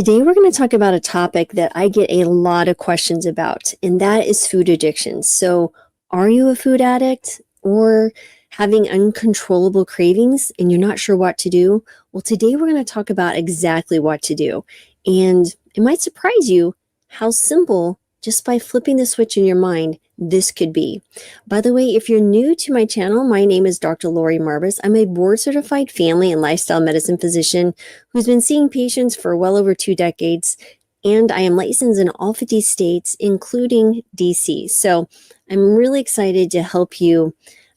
Today, we're going to talk about a topic that I get a lot of questions about, and that is food addiction. So, are you a food addict or having uncontrollable cravings and you're not sure what to do? Well, today, we're going to talk about exactly what to do. And it might surprise you how simple, just by flipping the switch in your mind, this could be. By the way, if you're new to my channel, my name is Dr. Lori Marbus. I'm a board-certified family and lifestyle medicine physician who's been seeing patients for well over 2 decades, and I am licensed in all 50 states, including DC. So I'm really excited to help you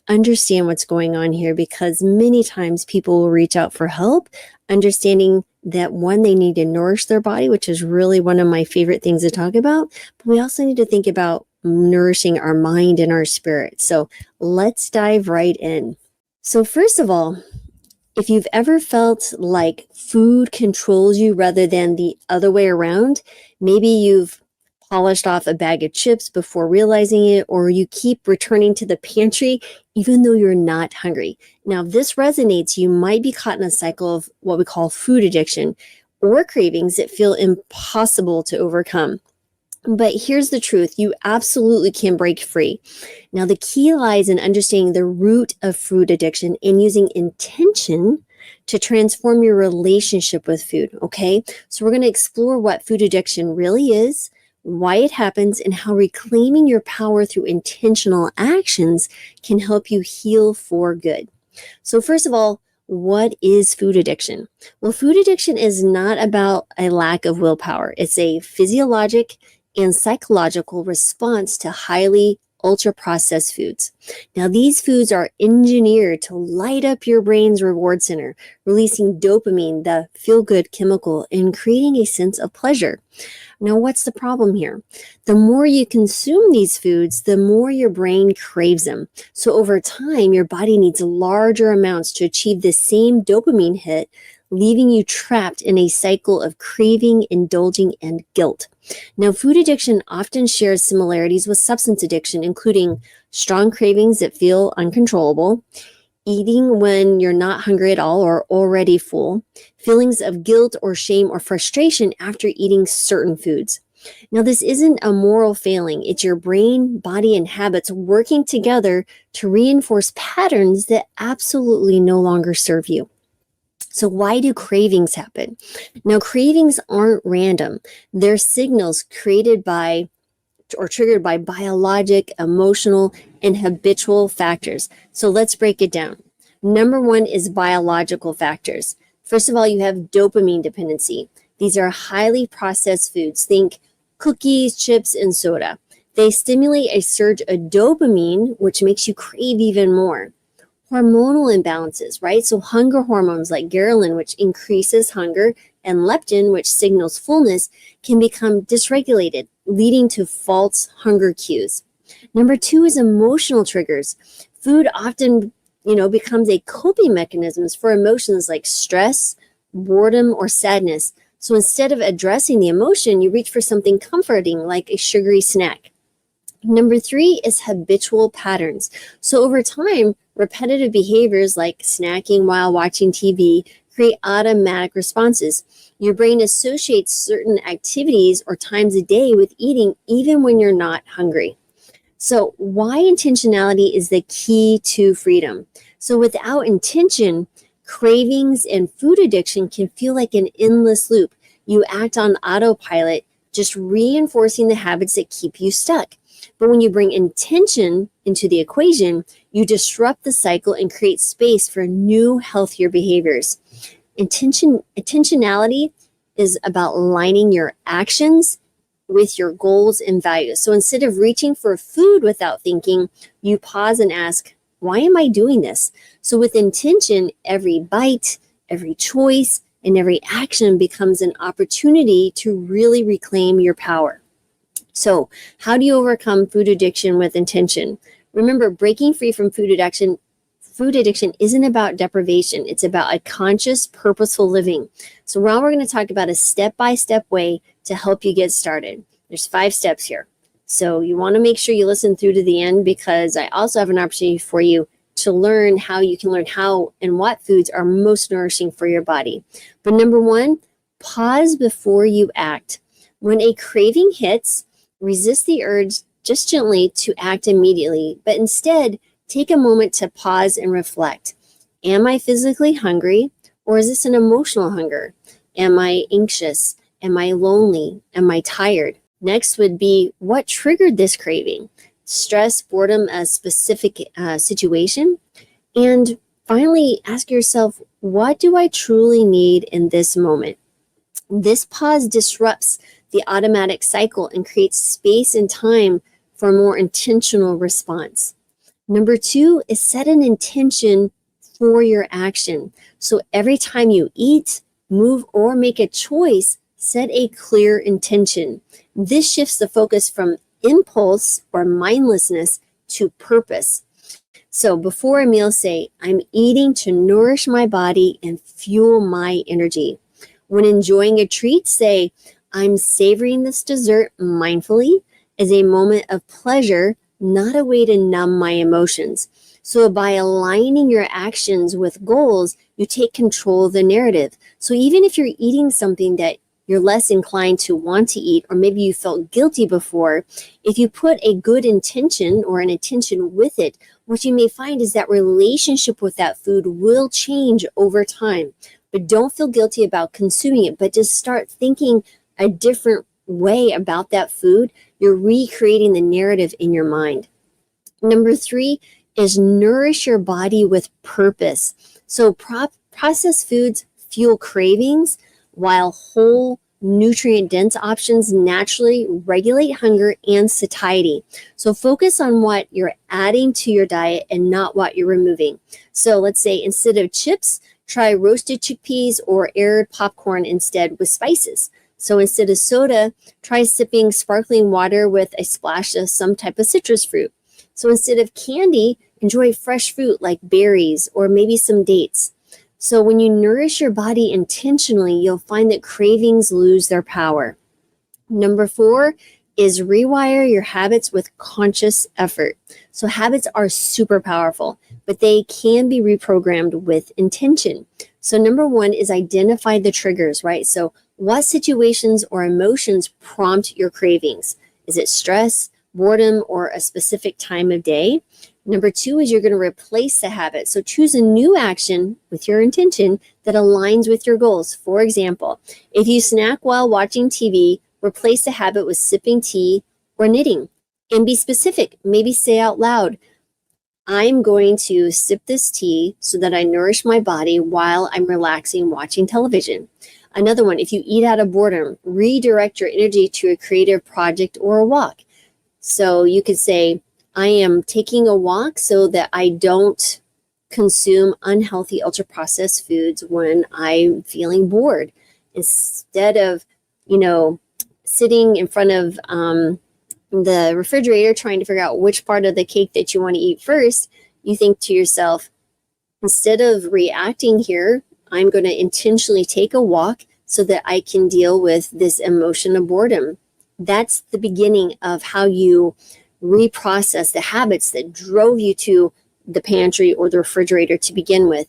understand what's going on here, because many times people will reach out for help, understanding that one, they need to nourish their body, which is really one of my favorite things to talk about, but we also need to think about nourishing our mind and our spirit. So let's dive right in. So first of all, if you've ever felt like food controls you rather than the other way around, maybe you've polished off a bag of chips before realizing it, or you keep returning to the pantry even though you're not hungry. Now, if this resonates, you might be caught in a cycle of what we call food addiction or cravings that feel impossible to overcome. But here's the truth, you absolutely can break free. Now, the key lies in understanding the root of food addiction and using intention to transform your relationship with food, okay? So we're going to explore what food addiction really is, why it happens, and how reclaiming your power through intentional actions can help you heal for good. So first of all, what is food addiction? Well, food addiction is not about a lack of willpower. It's a physiologic and psychological response to highly ultra-processed foods. Now, these foods are engineered to light up your brain's reward center, releasing dopamine, the feel-good chemical, and creating a sense of pleasure. Now, what's the problem here? The more you consume these foods, the more your brain craves them. So over time, your body needs larger amounts to achieve the same dopamine hit, leaving you trapped in a cycle of craving, indulging, and guilt. Now, food addiction often shares similarities with substance addiction, including strong cravings that feel uncontrollable, eating when you're not hungry at all or already full, feelings of guilt or shame or frustration after eating certain foods. Now, this isn't a moral failing. It's your brain, body, and habits working together to reinforce patterns that absolutely no longer serve you. So why do cravings happen? Now, cravings aren't random. They're signals created by or triggered by biologic, emotional, and habitual factors. So let's break it down. Number one is biological factors. First of all, you have dopamine dependency. These are highly processed foods. Think cookies, chips, and soda. They stimulate a surge of dopamine, which makes you crave even more. Hormonal imbalances, right? So hunger hormones like ghrelin, which increases hunger, and leptin, which signals fullness, can become dysregulated, leading to false hunger cues. Number two is emotional triggers. Food often, becomes a coping mechanism for emotions like stress, boredom, or sadness. So instead of addressing the emotion, you reach for something comforting like a sugary snack. Number three is habitual patterns. So over time, repetitive behaviors like snacking while watching TV create automatic responses. Your brain associates certain activities or times a day with eating even when you're not hungry. So why intentionality is the key to freedom? So without intention, cravings and food addiction can feel like an endless loop. You act on autopilot, just reinforcing the habits that keep you stuck. But when you bring intention into the equation, you disrupt the cycle and create space for new, healthier behaviors. Intentionality is about aligning your actions with your goals and values. So instead of reaching for food without thinking, you pause and ask, why am I doing this? So with intention, every bite, every choice, and every action becomes an opportunity to really reclaim your power. So how do you overcome food addiction with intention? Remember, breaking free from food addiction isn't about deprivation. It's about a conscious, purposeful living. So now we're going to talk about a step-by-step way to help you get started. There's 5 steps here. So you want to make sure you listen through to the end, because I also have an opportunity for you to learn how you can learn how and what foods are most nourishing for your body. But number one, Pause before you act. When a craving hits, resist the urge just gently to act immediately, but instead take a moment to pause and reflect. Am I physically hungry, or is this an emotional hunger? Am I anxious? Am I lonely? Am I tired? Next would be, what triggered this craving? Stress, boredom, a specific situation? And finally, ask yourself, what do I truly need in this moment? This pause disrupts the automatic cycle and creates space and time for a more intentional response. Number two is set an intention for your action. So every time you eat, move, or make a choice, set a clear intention. This shifts the focus from impulse or mindlessness to purpose. So before a meal, say, I'm eating to nourish my body and fuel my energy. When enjoying a treat, say, I'm savoring this dessert mindfully as a moment of pleasure, not a way to numb my emotions. So by aligning your actions with goals, you take control of the narrative. So even if you're eating something that you're less inclined to want to eat, or maybe you felt guilty before, if you put a good intention or an intention with it, what you may find is that relationship with that food will change over time. But don't feel guilty about consuming it, but just start thinking a different way about that food. You're recreating the narrative in your mind. Number three is nourish your body with purpose. So processed foods fuel cravings, while whole nutrient-dense options naturally regulate hunger and satiety. So focus on what you're adding to your diet and not what you're removing. So let's say instead of chips, try roasted chickpeas or aired popcorn instead with spices. So instead of soda, try sipping sparkling water with a splash of some type of citrus fruit. So instead of candy, enjoy fresh fruit like berries or maybe some dates. So when you nourish your body intentionally, you'll find that cravings lose their power. Number four is rewire your habits with conscious effort. So habits are super powerful, but they can be reprogrammed with intention. So number one is identify the triggers, right? So what situations or emotions prompt your cravings? Is it stress, boredom, or a specific time of day? Number two is you're going to replace the habit. So choose a new action with your intention that aligns with your goals. For example, if you snack while watching TV, replace the habit with sipping tea or knitting. And be specific. Maybe say out loud, I'm going to sip this tea so that I nourish my body while I'm relaxing watching television. Another one, if you eat out of boredom, redirect your energy to a creative project or a walk. So you could say, I am taking a walk so that I don't consume unhealthy ultra-processed foods when I'm feeling bored. Instead of, sitting in front of the refrigerator trying to figure out which part of the cake that you want to eat first, you think to yourself, instead of reacting here, I'm going to intentionally take a walk so that I can deal with this emotion of boredom. That's the beginning of how you reprocess the habits that drove you to the pantry or the refrigerator to begin with.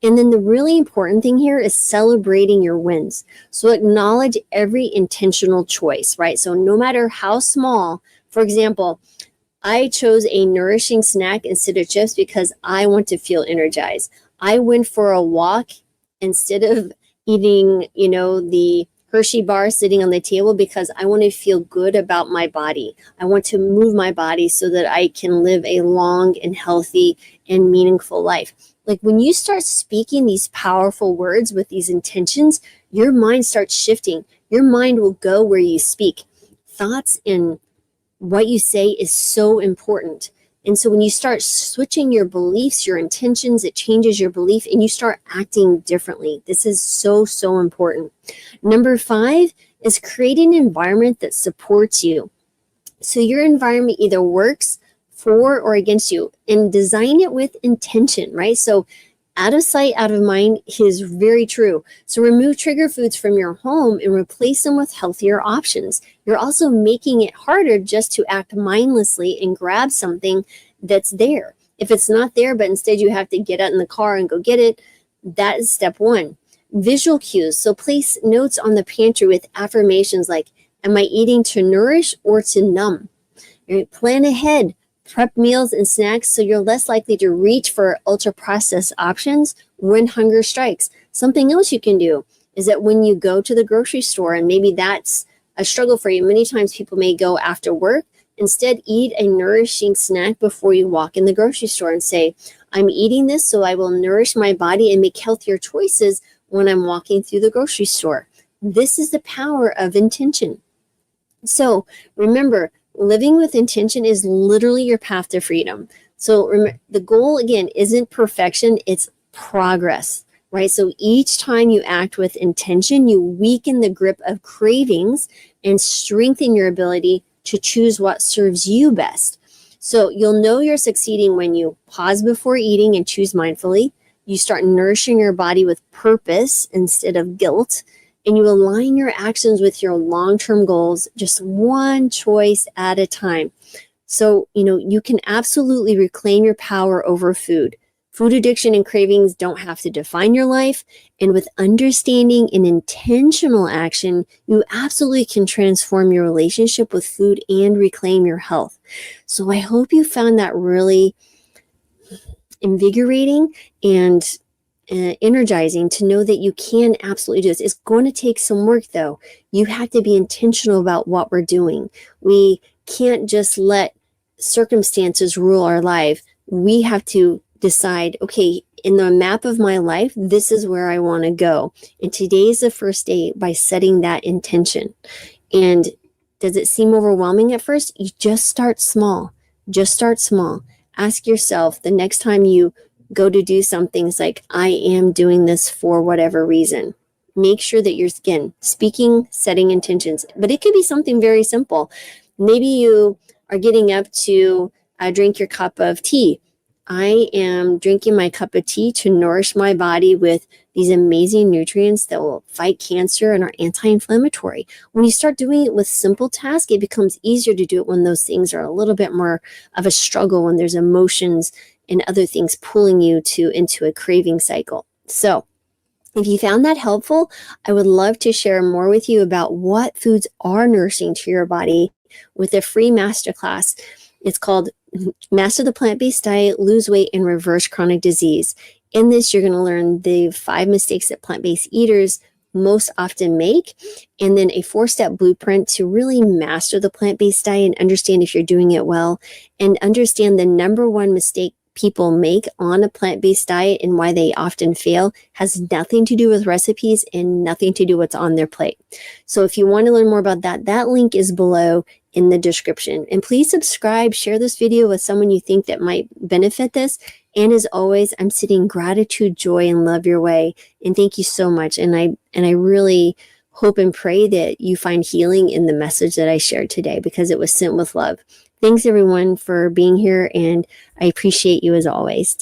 And then the really important thing here is celebrating your wins. So acknowledge every intentional choice, right? So no matter how small, for example, I chose a nourishing snack instead of chips because I want to feel energized. I went for a walk instead of eating, the Hershey bar sitting on the table because I want to feel good about my body. I want to move my body so that I can live a long and healthy and meaningful life. Like when you start speaking these powerful words with these intentions, your mind starts shifting. Your mind will go where you speak. Thoughts and what you say is so important. And so when you start switching your beliefs, your intentions, it changes your belief and you start acting differently. This is so, so important. Number five is create an environment that supports you. So your environment either works for or against you, and design it with intention, right? So out of sight, out of mind is very true. So remove trigger foods from your home and replace them with healthier options. You're also making it harder just to act mindlessly and grab something that's there. If it's not there, but instead you have to get out in the car and go get it, that is step one. Visual cues. So place notes on the pantry with affirmations like, am I eating to nourish or to numb? Right? Plan ahead. Prep meals and snacks so you're less likely to reach for ultra-processed options when hunger strikes. Something else you can do is that when you go to the grocery store, and maybe that's a struggle for you, many times people may go after work, instead eat a nourishing snack before you walk in the grocery store and say, I'm eating this so I will nourish my body and make healthier choices when I'm walking through the grocery store. This is the power of intention. So remember, living with intention is literally your path to freedom. So the goal, again, isn't perfection, it's progress, right? So each time you act with intention, you weaken the grip of cravings and strengthen your ability to choose what serves you best. So you'll know you're succeeding when you pause before eating and choose mindfully. You start nourishing your body with purpose instead of guilt, and you align your actions with your long-term goals, just one choice at a time. So, you can absolutely reclaim your power over food. Food addiction and cravings don't have to define your life. And with understanding and intentional action, you absolutely can transform your relationship with food and reclaim your health. So I hope you found that really invigorating and energizing to know that you can absolutely do this. It's going to take some work, though. You have to be intentional about what we're doing. We can't just let circumstances rule our life. We have to decide, okay, in the map of my life, this is where I want to go. And today is the first day by setting that intention. And does it seem overwhelming at first? You just start small. Just start small. Ask yourself the next time you go to do something, it's like, I am doing this for whatever reason. Make sure that you're, again, speaking, setting intentions. But it could be something very simple. Maybe you are getting up to drink your cup of tea. I am drinking my cup of tea to nourish my body with these amazing nutrients that will fight cancer and are anti-inflammatory. When you start doing it with simple tasks, it becomes easier to do it when those things are a little bit more of a struggle, when there's emotions and other things pulling you into a craving cycle. So if you found that helpful, I would love to share more with you about what foods are nourishing to your body with a free masterclass. It's called Master the Plant-Based Diet, Lose Weight, and Reverse Chronic Disease. In this, you're going to learn the 5 mistakes that plant-based eaters most often make, and then a 4-step blueprint to really master the plant-based diet and understand if you're doing it well, and understand the number one mistake people make on a plant-based diet and why they often fail has nothing to do with recipes and nothing to do with what's on their plate. So if you want to learn more about that, that link is below in the description. And please subscribe, share this video with someone you think that might benefit this. And as always, I'm sending gratitude, joy, and love your way. And thank you so much. And I really hope and pray that you find healing in the message that I shared today, because it was sent with love. Thanks everyone for being here, and I appreciate you as always. Take